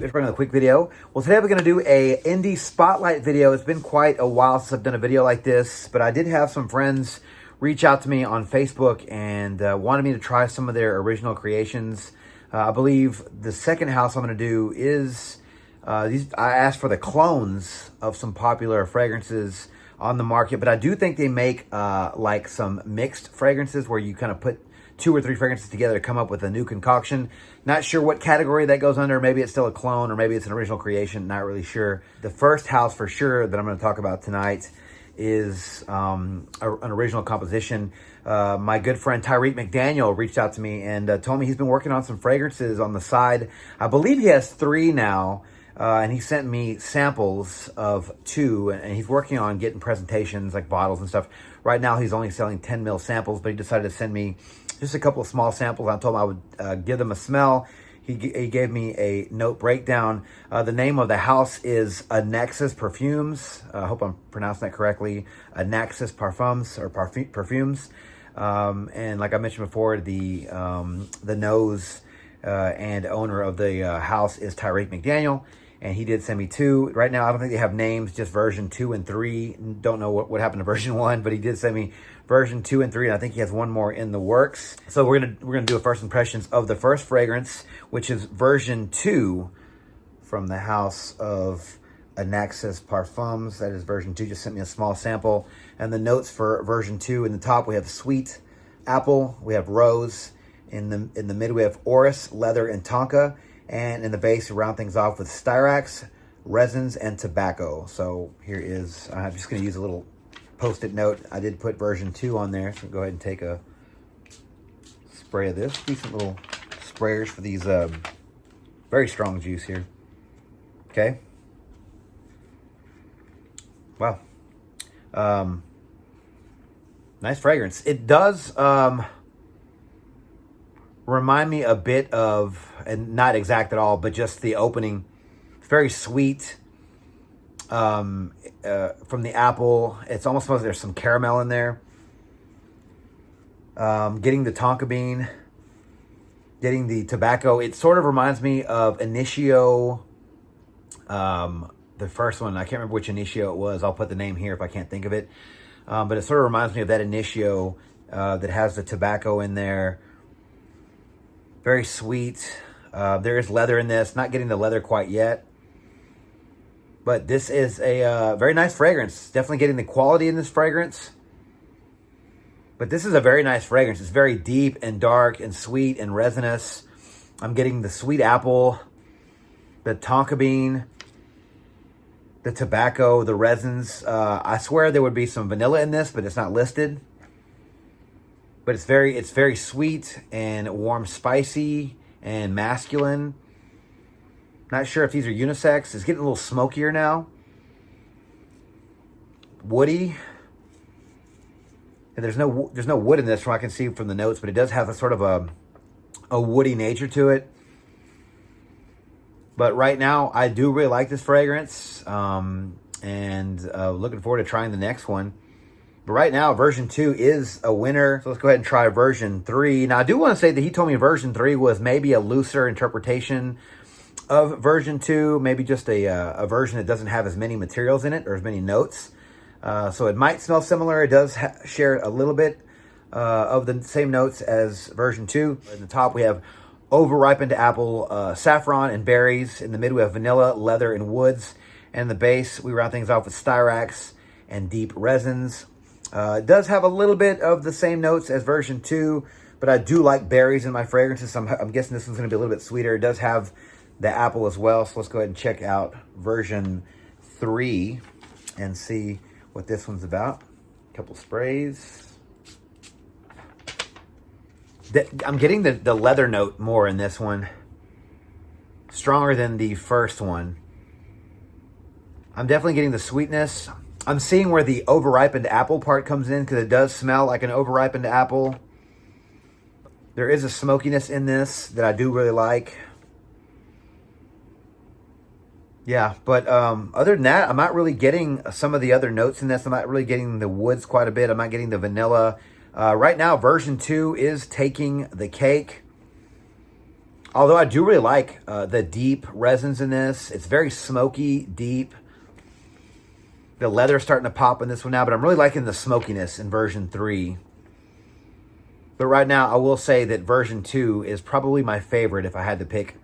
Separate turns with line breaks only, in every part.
Just bring a quick video. Well, today we're going to do a indie spotlight video. It's been quite a while since I've done a video like this, but I did have some friends reach out to me on Facebook and wanted me to try some of their original creations. I believe the second house I'm going to do is, I asked for the clones of some popular fragrances on the market, but I do think they make like some mixed fragrances where you kind of put 2 or 3 fragrances together to come up with a new concoction. Not sure what category that goes under. Maybe it's still a clone or maybe it's an original creation. Not really sure. The first house for sure that I'm going to talk about tonight is an original composition. My good friend Tyreek McDaniel reached out to me and told me he's been working on some fragrances on the side. I believe he has 3 now. And he sent me samples of 2, and he's working on getting presentations like bottles and stuff. Right now, he's only selling 10 ml samples, but he decided to send me just a couple of small samples. I told him I would give them a smell. He gave me a note breakdown. The name of the house is Anaxus Perfumes. I hope I'm pronouncing that correctly. Anaxus Parfums or Perfumes. And like I mentioned before, the nose and owner of the house is Tyreek McDaniel. And he did send me 2. Right now, I don't think they have names, just version 2 and 3. Don't know what happened to version 1, but he did send me version 2 and 3, and I think he has 1 more in the works. So we're gonna do a first impressions of the first fragrance, which is version 2 from the house of Anaxus Parfums. That is version 2. Just sent me a small sample. And the notes for version 2, in the top we have sweet apple, we have rose. In the mid we have ORRIS, leather, and TONKA. And in the base, we round things off with STYRAX, resins, and tobacco. So here is, I'm just going to use a little post-it note. I did put version 2 on there. So go ahead and take a spray of this. Decent little sprayers for these very strong juice here. Okay. Wow. Nice fragrance. It does remind me a bit of, and not exact at all, but just the opening. It's very sweet from the apple. It's almost smells like there's some caramel in there. Getting the tonka bean, getting the tobacco. It sort of reminds me of Initio, the first one. I can't remember which Initio it was. I'll put the name here if I can't think of it. But it sort of reminds me of that Initio that has the tobacco in there. Very sweet. There is leather in this. Not getting the leather quite yet. But this is a very nice fragrance. Definitely getting the quality in this fragrance. But this is a very nice fragrance. It's very deep and dark and sweet and resinous. I'm getting the sweet apple, the tonka bean, the tobacco, the resins. I swear there would be some vanilla in this, but it's not listed. But it's very sweet and warm, spicy and masculine. Not sure if these are unisex. It's getting a little smokier now. Woody. And there's no wood in this from what I can see from the notes, but it does have a sort of a woody nature to it. But right now, I do really like this fragrance. And looking forward to trying the next one. But right now, version 2 is a winner. So let's go ahead and try version 3. Now, I do want to say that he told me version 3 was maybe a looser interpretation of version 2. Maybe just a version that doesn't have as many materials in it or as many notes. So it might smell similar. It does share a little bit of the same notes as version 2. In the top, we have over-ripened apple, saffron, and berries. In the mid, we have vanilla, leather, and woods. And in the base, we round things off with STYRAX and deep resins. It does have a little bit of the same notes as version 2, but I do like berries in my fragrances. So I'm guessing this one's going to be a little bit sweeter. It does have the apple as well. So let's go ahead and check out version 3 and see what this one's about. A couple sprays. I'm getting the leather note more in this one. Stronger than the first one. I'm definitely getting the sweetness. I'm seeing where the over-ripened apple part comes in because it does smell like an over-ripened apple. There is a smokiness in this that I do really like. Yeah, but other than that, I'm not really getting some of the other notes in this. I'm not really getting the woods quite a bit. I'm not getting the vanilla. Right now, version 2 is taking the cake. Although I do really like the deep resins in this. It's very smoky, deep. The leather's starting to pop in this one now, but I'm really liking the smokiness in version 3. But right now, I will say that version 2 is probably my favorite if I had to pick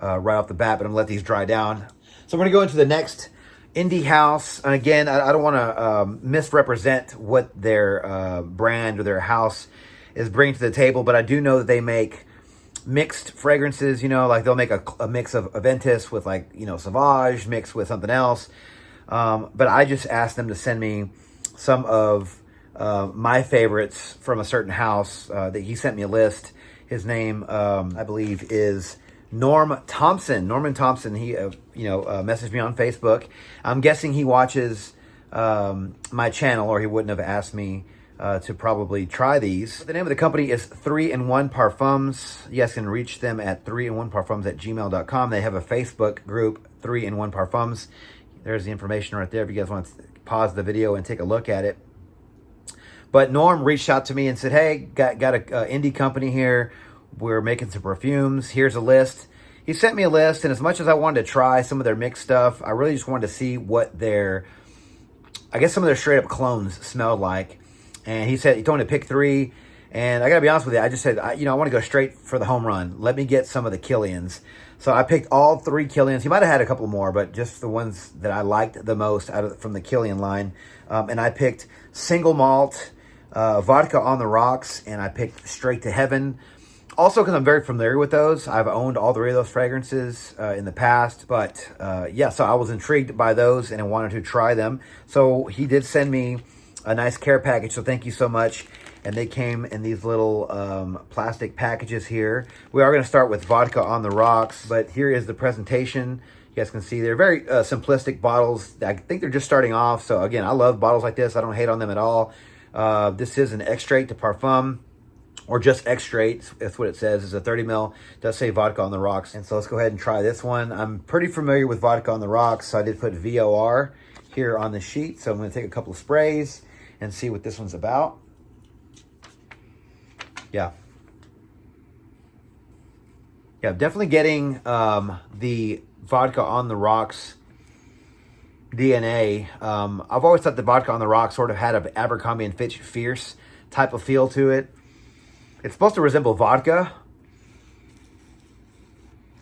right off the bat, but I'm going to let these dry down. So we're going to go into the next indie house. And again, I don't want to misrepresent what their brand or their house is bringing to the table, but I do know that they make mixed fragrances, you know, like they'll make a mix of Aventus with like, you know, Sauvage mixed with something else. But I just asked them to send me some of my favorites from a certain house that he sent me a list. His name, I believe, is Norman Thompson. He, messaged me on Facebook. I'm guessing he watches my channel, or he wouldn't have asked me to probably try these. The name of the company is 3-in-1 Parfums. You guys can reach them at 3in1parfums@gmail.com. They have a Facebook group, 3-in-1 Parfums. There's the information right there if you guys want to pause the video and take a look at it. But Norm reached out to me and said, hey, got a indie company here. We're making some perfumes. Here's a list. He sent me a list, and as much as I wanted to try some of their mixed stuff, I really just wanted to see what some of their straight up clones smelled like. And he told me to pick 3. And I got to be honest with you, I just said, I want to go straight for the home run. Let me get some of the Killians. So I picked all 3 Killians. He might have had a couple more, but just the ones that I liked the most from the Killian line. And I picked Single Malt, Vodka on the Rocks, and I picked Straight to Heaven. Also, because I'm very familiar with those. I've owned all 3 of those fragrances in the past. But so I was intrigued by those and I wanted to try them. So he did send me a nice care package. So thank you so much. And they came in these little plastic packages here. We are going to start with Vodka on the Rocks. But here is the presentation. You guys can see they're very simplistic bottles. I think they're just starting off. So again, I love bottles like this. I don't hate on them at all. This is an extrait de parfum, or just extrait. That's what it says. It's a 30 ml. It does say Vodka on the Rocks. And so let's go ahead and try this one. I'm pretty familiar with Vodka on the Rocks, so I did put VOR here on the sheet. So I'm going to take a couple of sprays and see what this one's about. Yeah, definitely getting the Vodka on the Rocks DNA. I've always thought the Vodka on the Rocks sort of had an Abercrombie & Fitch Fierce type of feel to it. It's supposed to resemble vodka.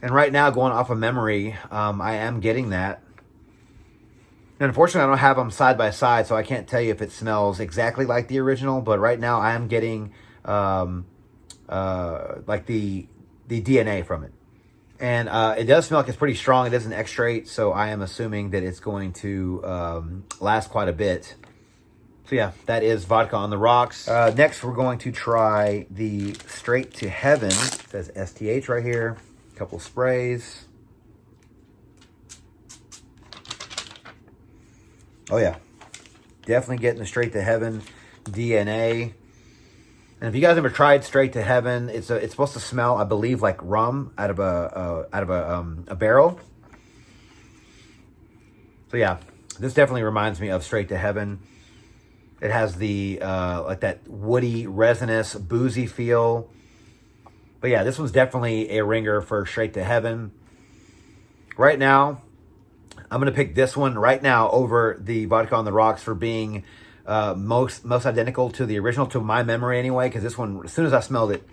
And right now, going off of memory, I am getting that. And unfortunately, I don't have them side by side, so I can't tell you if it smells exactly like the original. But right now, I am getting like the DNA from it. And it does smell like it's pretty strong. It is an extrait, so I am assuming that it's going to last quite a bit. So yeah, that is Vodka on the Rocks. Next, we're going to try the Straight to Heaven. It says STH right here. A couple sprays. Oh yeah, definitely getting the Straight to Heaven DNA. And if you guys ever tried Straight to Heaven, it's supposed to smell, I believe, like rum out of a barrel. So yeah, this definitely reminds me of Straight to Heaven. It has the like that woody, resinous, boozy feel. But yeah, this one's definitely a ringer for Straight to Heaven. Right now, I'm gonna pick this one right now over the Vodka on the Rocks for being most identical to the original, to my memory anyway, because this one, as soon as I smelled it,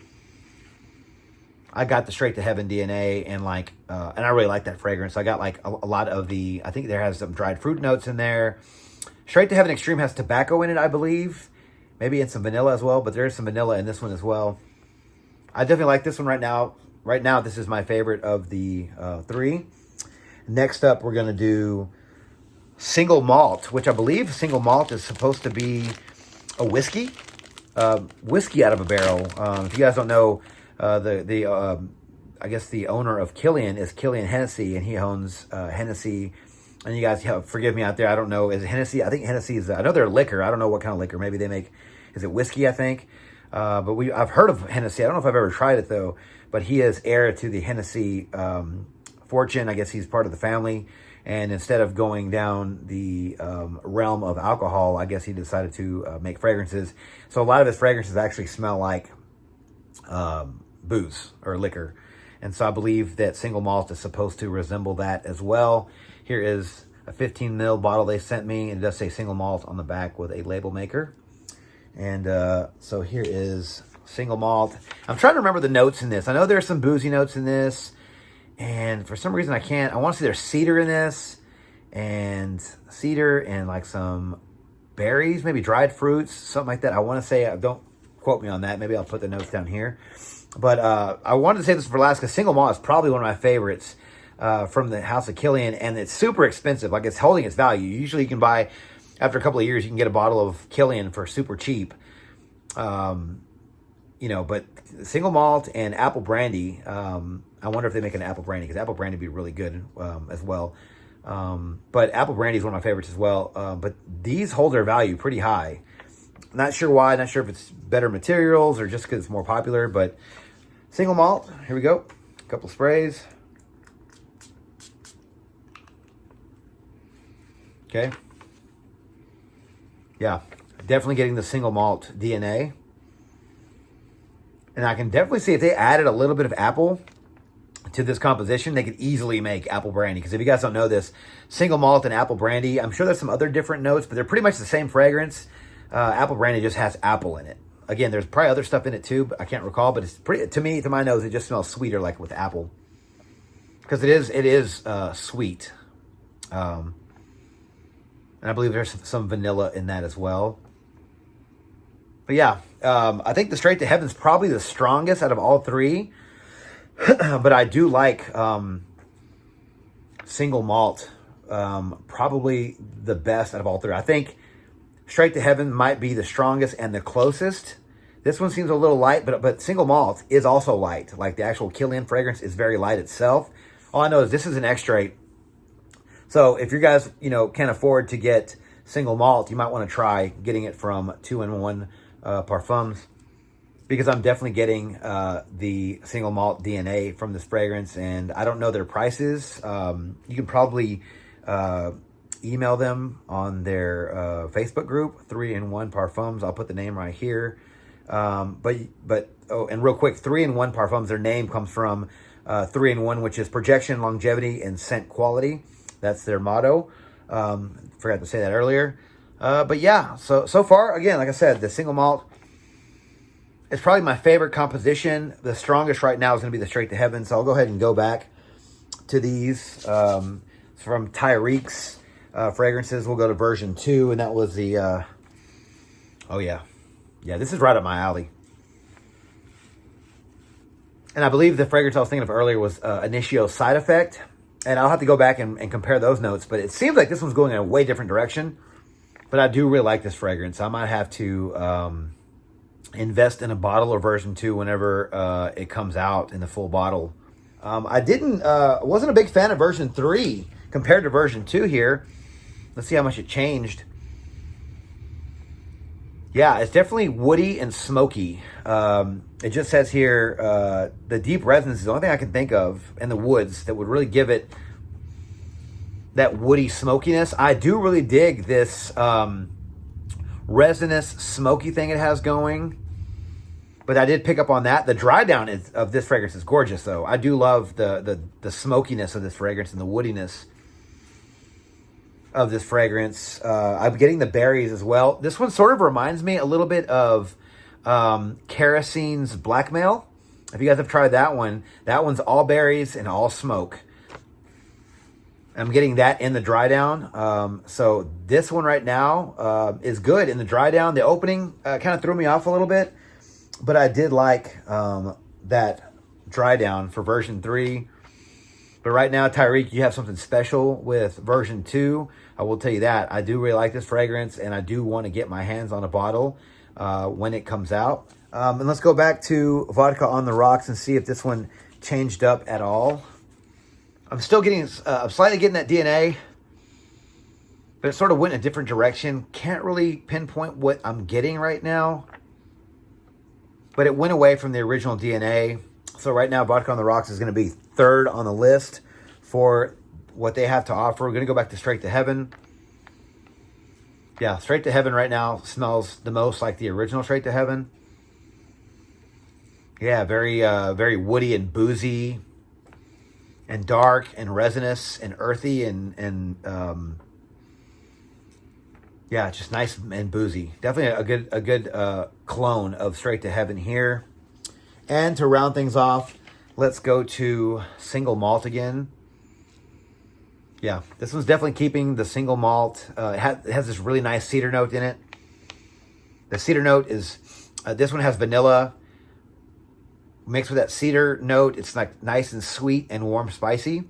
I got the Straight to Heaven DNA, and and I really like that fragrance. I got like a lot of the, I think there has some dried fruit notes in there. Straight to Heaven Extreme has tobacco in it, I believe, maybe in some vanilla as well, but there is some vanilla in this one as well. I definitely like this one right now. Right now, this is my favorite of the 3. Next up, we're gonna do Single Malt, which I believe Single Malt is supposed to be a whiskey out of a barrel. If you guys don't know, I guess the owner of Killian is Killian Hennessy, and he owns Hennessy. And you guys, forgive me out there, I don't know, is it Hennessy? I think Hennessy is, I know they're liquor. I don't know what kind of liquor. Maybe they make, is it whiskey, I think? But I've heard of Hennessy. I don't know if I've ever tried it though, but he is heir to the Hennessy fortune. I guess he's part of the family. And instead of going down the realm of alcohol, I guess he decided to make fragrances. So a lot of his fragrances actually smell like booze or liquor. And so I believe that single malt is supposed to resemble that as well. Here is a 15 ml bottle they sent me, and it does say single malt on the back with a label maker. And so here is single malt. I'm trying to remember the notes in this. I know there's some boozy notes in this, and for some reason I can't. I want to see there's cedar in this, and cedar and like some berries, maybe dried fruits, something like that. I want to say, don't quote me on that. Maybe I'll put the notes down here. But I wanted to say this for last because single malt is probably one of my favorites from the House of Killian, and it's super expensive. Like, it's holding its value. Usually you can buy, after a couple of years, you can get a bottle of Killian for super cheap. You know, but single malt and apple brandy, I wonder if they make an apple brandy, because apple brandy would be really good as well. But apple brandy is one of my favorites as well. But these hold their value pretty high. Not sure why. Not sure if it's better materials or just because it's more popular. But single malt, here we go. A couple sprays. Okay. Yeah, definitely getting the single malt DNA. And I can definitely see if they added a little bit of apple to this composition, they could easily make apple brandy. Because if you guys don't know this, single malt and apple brandy, I'm sure there's some other different notes, but they're pretty much the same fragrance. Apple brandy just has apple in it. Again, there's probably other stuff in it too, but I can't recall. But it's pretty, to me, to my nose, it just smells sweeter, like with apple, because it is sweet. And I believe there's some vanilla in that as well. But yeah, I think the Straight to Heaven is probably the strongest out of all three. But I do like single malt, probably the best out of all three. I think Straight to Heaven might be the strongest and the closest. This one seems a little light, but single malt is also light. Like, the actual Killian fragrance is very light itself. All I know is this is an extrait. So if you guys, can't afford to get single malt, you might want to try getting it from 2-in-1 Parfums, because I'm definitely getting the single malt DNA from this fragrance, and I don't know their prices. You can probably email them on their Facebook group, 3-in-1 Parfums. I'll put the name right here. And real quick, 3-in-1 Parfums, their name comes from 3-in-1, which is projection, longevity, and scent quality. That's their motto. Forgot to say that earlier. But yeah, so far, again, like I said, the single malt is probably my favorite composition. The strongest right now is going to be the Straight to Heaven. So I'll go ahead and go back to these from TONKA fragrances. We'll go to version 2, and that was the, oh yeah. Yeah, this is right up my alley. And I believe the fragrance I was thinking of earlier was Initio Side Effect. And I'll have to go back and compare those notes. But it seems like this one's going in a way different direction. But I do really like this fragrance. I might have to invest in a bottle or version 2 whenever it comes out in the full bottle. I wasn't a big fan of version 3 compared to version 2 here. Let's see how much it changed. Yeah, it's definitely woody and smoky. It just says here, the deep resins is the only thing I can think of, and the woods, that would really give it that woody smokiness. I do really dig this resinous smoky thing it has going. But I did pick up on that. The dry down of this fragrance is gorgeous, though. I do love the smokiness of this fragrance and the woodiness of this fragrance. I'm getting the berries as well. This one sort of reminds me a little bit of Kerosine's Blackmail. If you guys have tried that one's all berries and all smoke. I'm getting that in the dry down. So this one right now is good in the dry down. The opening kind of threw me off a little bit, but I did like that dry down for version 3. But right now, Tyreek, you have something special with version 2. I will tell you that. I do really like this fragrance, and I do want to get my hands on a bottle when it comes out. And let's go back to Vodka on the Rocks and see if this one changed up at all. I'm still getting, I'm slightly getting that DNA, but it sort of went in a different direction. Can't really pinpoint what I'm getting right now, but it went away from the original DNA. So right now, Vodka on the Rocks is going to be 3rd on the list for what they have to offer. We're going to go back to Straight to Heaven. Yeah, Straight to Heaven right now smells the most like the original Straight to Heaven. Yeah, very woody and boozy. and dark and resinous and earthy and yeah, it's just nice and boozy. Definitely a good clone of Straight to Heaven here. And to round things off, let's go to single malt again. Yeah, this one's definitely keeping the single malt. It has this really nice cedar note in it. The cedar note is, this one has vanilla mixed with that cedar note. It's like nice and sweet and warm spicy.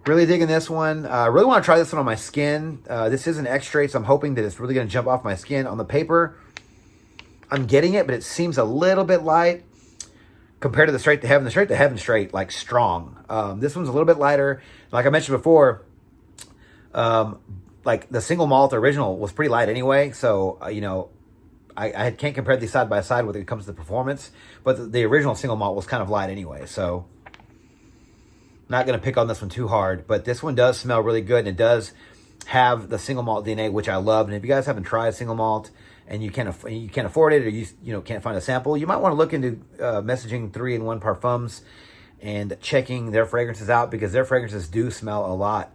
Really digging this one. I really want to try this one on my skin. This is an extrait, so I'm hoping that it's really going to jump off my skin. On the paper, I'm getting it, but it seems a little bit light compared to the Straight to Heaven. The Straight to Heaven straight, like, strong. This one's a little bit lighter. Like I mentioned before, like the single malt original was pretty light anyway. So, you know, I can't compare these side by side when it comes to the performance. But the original single malt was kind of light anyway. So, not going to pick on this one too hard. But this one does smell really good. And it does have the single malt DNA, which I love. And if you guys haven't tried single malt, and you can't afford it, or you can't find a sample, you might want to look into messaging 3-in-1 Parfums and checking their fragrances out, because their fragrances do smell a lot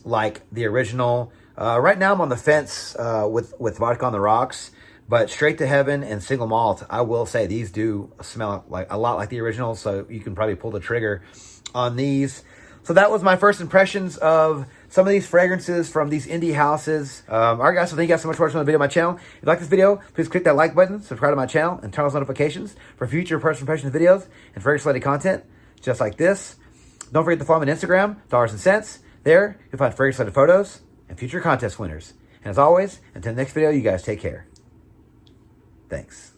like the original. Right now I'm on the fence with Vodka on the Rocks, but Straight to Heaven and Single Malt, I will say these do smell like a lot like the original, so you can probably pull the trigger on these. So that was my first impressions of some of these fragrances from these indie houses. All right, guys, so thank you guys so much for watching the video on my channel. If you like this video, please click that like button, subscribe to my channel, and turn on those notifications for future first impressions videos and fragrance-related content just like this. Don't forget to follow me on Instagram, Dollars and Cents. There, you'll find fragrance-related photos and future contest winners. And as always, until the next video, you guys take care. Thanks.